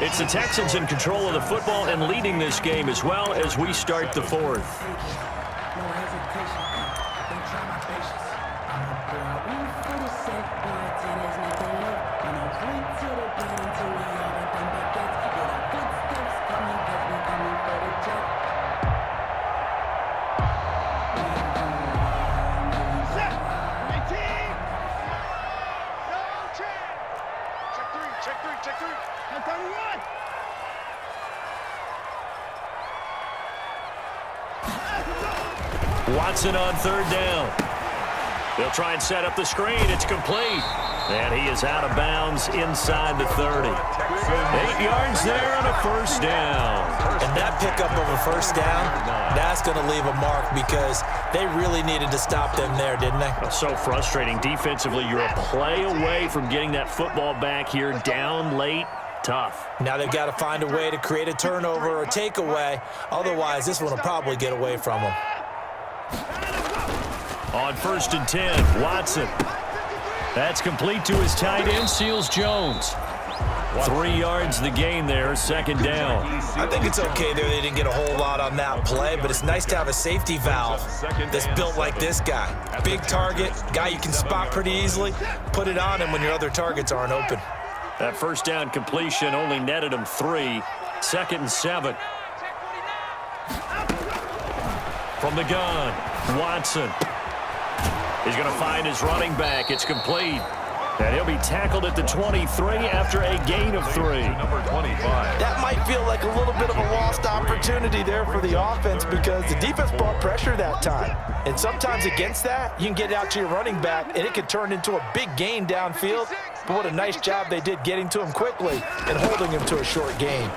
it's the Texans in control of the football and leading this game as well as we start the fourth. Watson on third down. They'll try and set up the screen. It's complete. And he is out of bounds inside the 30. 8 yards there on a first down. And that pickup of a first down, that's going to leave a mark because they really needed to stop them there, didn't they? So frustrating. Defensively, you're a play away from getting that football back here down late. Tough. Now they've got to find a way to create a turnover or takeaway. Otherwise, this one will probably get away from them. On 1st and 10, Watson. That's complete to his tight end, Seals Jones. 3 yards the gain there, second down. I think it's okay there. They didn't get a whole lot on that play, but it's nice to have a safety valve that's built like this guy. Big target, guy you can spot pretty easily. Put it on him when your other targets aren't open. That first down completion only netted him 3. 2nd and 7. From the gun, Watson. He's going to find his running back. It's complete. And he'll be tackled at the 23 after a gain of 3. Number 25. That might feel like a little bit of a lost opportunity there for the offense because the defense brought pressure that time. And sometimes against that, you can get out to your running back, and it could turn into a big gain downfield. But what a nice job they did getting to him quickly and holding him to a short gain.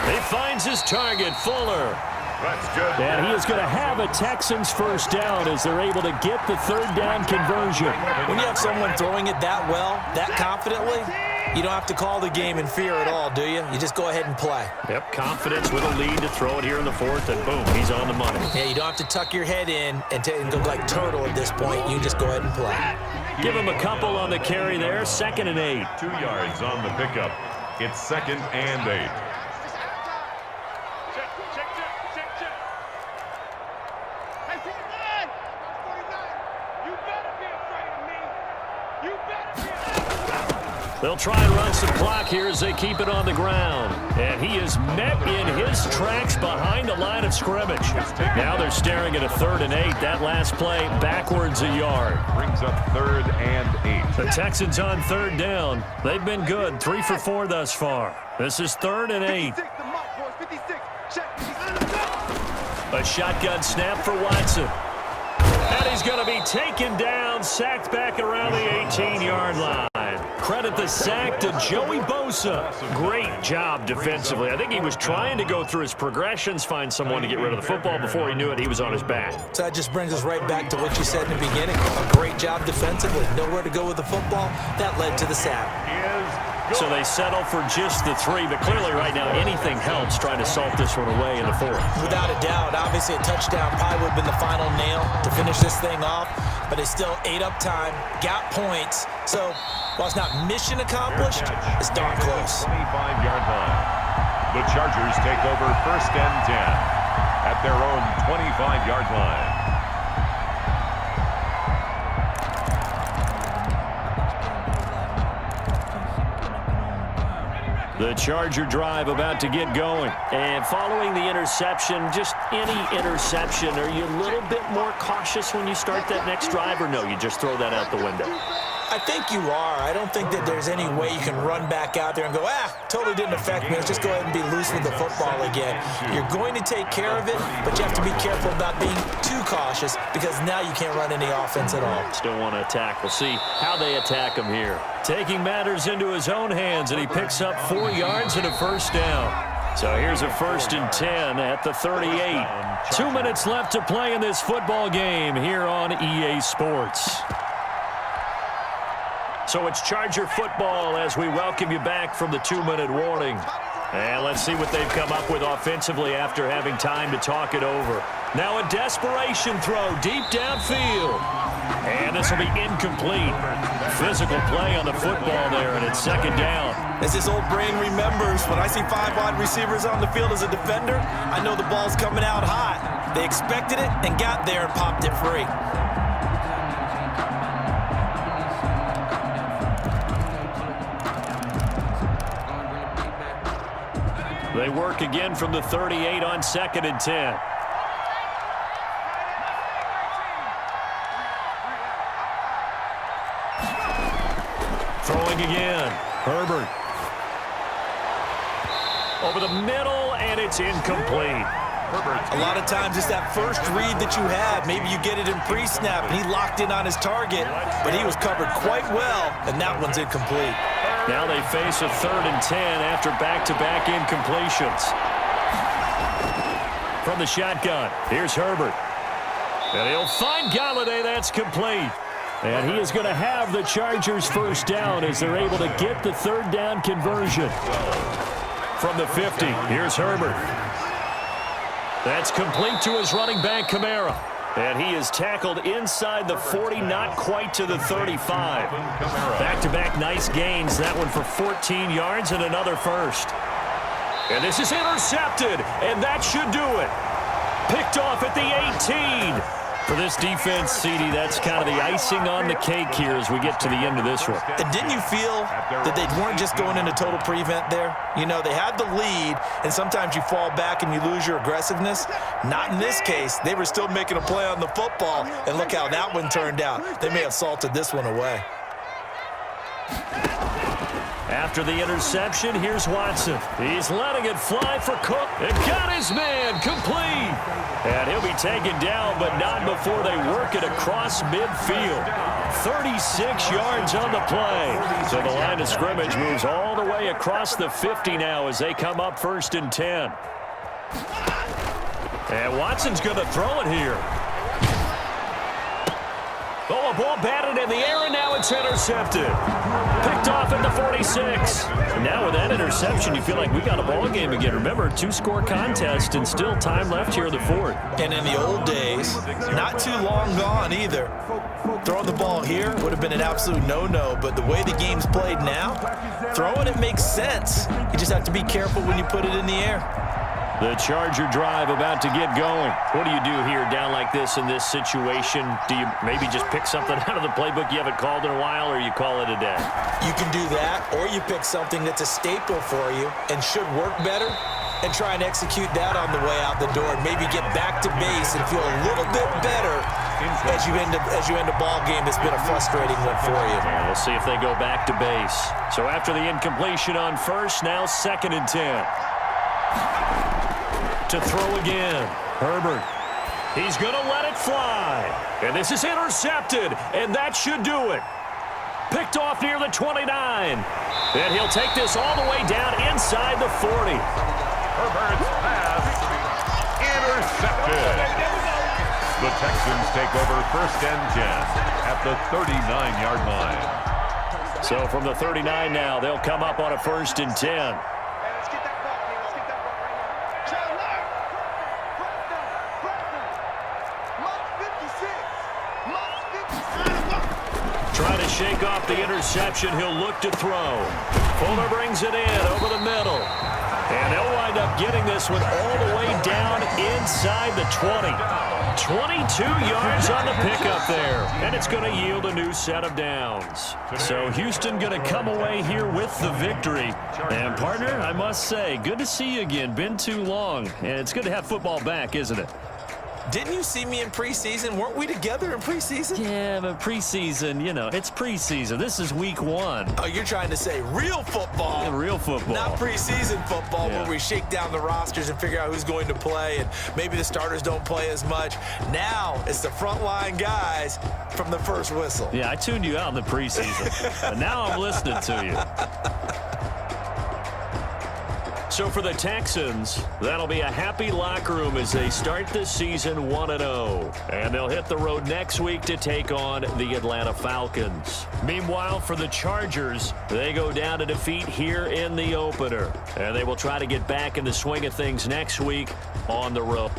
He finds his target, Fuller. That's good. And he is going to have a Texans first down as they're able to get the third down conversion. When you have someone throwing it that well, that confidently, you don't have to call the game in fear at all, do you? You just go ahead and play. Yep, confidence with a lead to throw it here in the 4th, and boom, he's on the money. Yeah, you don't have to tuck your head in and go like turtle at this point. You just go ahead and play. Give him a couple on the carry there, 2nd and 8. 2 yards on the pickup. It's 2nd and 8. They'll try and run some clock here as they keep it on the ground. And he is met in his tracks behind the line of scrimmage. Now they're staring at a 3rd and 8. That last play backwards a yard. Brings up 3rd and 8. The Texans on 3rd down. They've been good. 3 for 4 thus far. This is 3rd and 8. A shotgun snap for Watson. And he's going to be taken down, sacked back around the 18-yard line. Credit the sack to Joey Bosa. Great job defensively. I think he was trying to go through his progressions, find someone to get rid of the football. Before he knew it, he was on his back. So that just brings us right back to what you said in the beginning. A great job defensively. Nowhere to go with the football. That led to the sack. So they settle for just the 3, but clearly right now anything helps trying to salt this one away in the 4th. Without a doubt. Obviously a touchdown probably would have been the final nail to finish this thing off, but it's still ate up time, got points. So while it's not mission accomplished, it's darn close. 25-yard line. The Chargers take over 1st and 10 at their own 25-yard line. The Charger drive about to get going. And following the interception, just any interception, are you a little bit more cautious when you start that next drive, or no, you just throw that out the window? I think you are. I don't think that there's any way you can run back out there and go, totally didn't affect me. Let's just go ahead and be loose with the football again. You're going to take care of it, but you have to be careful about being too cautious because now you can't run any offense at all. Still want to attack. We'll see how they attack him here. Taking matters into his own hands, and he picks up 4 yards and a first down. So here's a 1st and 10 at the 38. 2 minutes left to play in this football game here on EA Sports. So it's Charger football as we welcome you back from the 2-minute warning. And let's see what they've come up with offensively after having time to talk it over. Now a desperation throw deep downfield. And this will be incomplete. Physical play on the football there, and it's second down. As his old brain remembers, when I see 5 wide receivers on the field as a defender, I know the ball's coming out hot. They expected it and got there and popped it free. They work again from the 38 on 2nd and 10. Throwing again. Herbert. Over the middle, and it's incomplete. A lot of times it's that first read that you have. Maybe you get it in pre-snap, and he locked in on his target, but he was covered quite well, and that one's incomplete. Now they face a 3rd and 10 after back-to-back incompletions. From the shotgun, here's Herbert. And he'll find Galladay. That's complete. And he is going to have the Chargers first down as they're able to get the 3rd down conversion. From the 50, here's Herbert. That's complete to his running back, Kamara. And he is tackled inside the 40, not quite to the 35. Back-to-back nice gains. That one for 14 yards and another first. And this is intercepted, and that should do it. Picked off at the 18. For this defense, CD, that's kind of the icing on the cake here as we get to the end of this one. And didn't you feel that they weren't just going into total prevent there? You know, they had the lead, and sometimes you fall back and you lose your aggressiveness. Not in this case. They were still making a play on the football, and look how that one turned out. They may have salted this one away. After the interception, here's Watson. He's letting it fly for Kool. It got his man complete. And he'll be taken down, but not before they work it across midfield. 36 yards on the play. So the line of scrimmage moves all the way across the 50 now as they come up 1st and 10. And Watson's going to throw it here. Oh, a ball batted in the air, and now it's intercepted. Picked off at the 46. And now with that interception, you feel like we got a ball game again. Remember, 2-score contest and still time left here in the 4th. And in the old days, not too long gone either. Throwing the ball here would have been an absolute no-no, but the way the game's played now, throwing it makes sense. You just have to be careful when you put it in the air. The Charger drive about to get going. What do you do here down like this in this situation? Do you maybe just pick something out of the playbook you haven't called in a while, or you call it a day? You can do that, or you pick something that's a staple for you and should work better and try and execute that on the way out the door and maybe get back to base and feel a little bit better as you end a ball game that's been a frustrating one for you. Yeah, we'll see if they go back to base. So after the incompletion on 1st, now 2nd and 10. To throw again. Herbert. He's going to let it fly. And this is intercepted, and that should do it. Picked off near the 29. And he'll take this all the way down inside the 40. Herbert's pass intercepted. The Texans take over 1st and 10 at the 39-yard line. So from the 39 now, they'll come up on a 1st and 10. Trying to shake off the interception. He'll look to throw. Fuller brings it in over the middle. And they'll wind up getting this one all the way down inside the 20. 22 yards on the pickup there. And it's going to yield a new set of downs. So Houston going to come away here with the victory. And partner, I must say, good to see you again. Been too long. And it's good to have football back, isn't it? Didn't you see me in preseason? Weren't we together in preseason? Yeah, but preseason, you know, it's preseason. This is week 1. Oh, you're trying to say real football. Yeah, real football. Not preseason football where we shake down the rosters and figure out who's going to play, and maybe the starters don't play as much. Now it's the frontline guys from the first whistle. Yeah, I tuned you out in the preseason, but now I'm listening to you. So So for the Texans, that'll be a happy locker room as they start this season 1-0. And they'll hit the road next week to take on the Atlanta Falcons. Meanwhile, for the Chargers, they go down to defeat here in the opener. And they will try to get back in the swing of things next week on the road.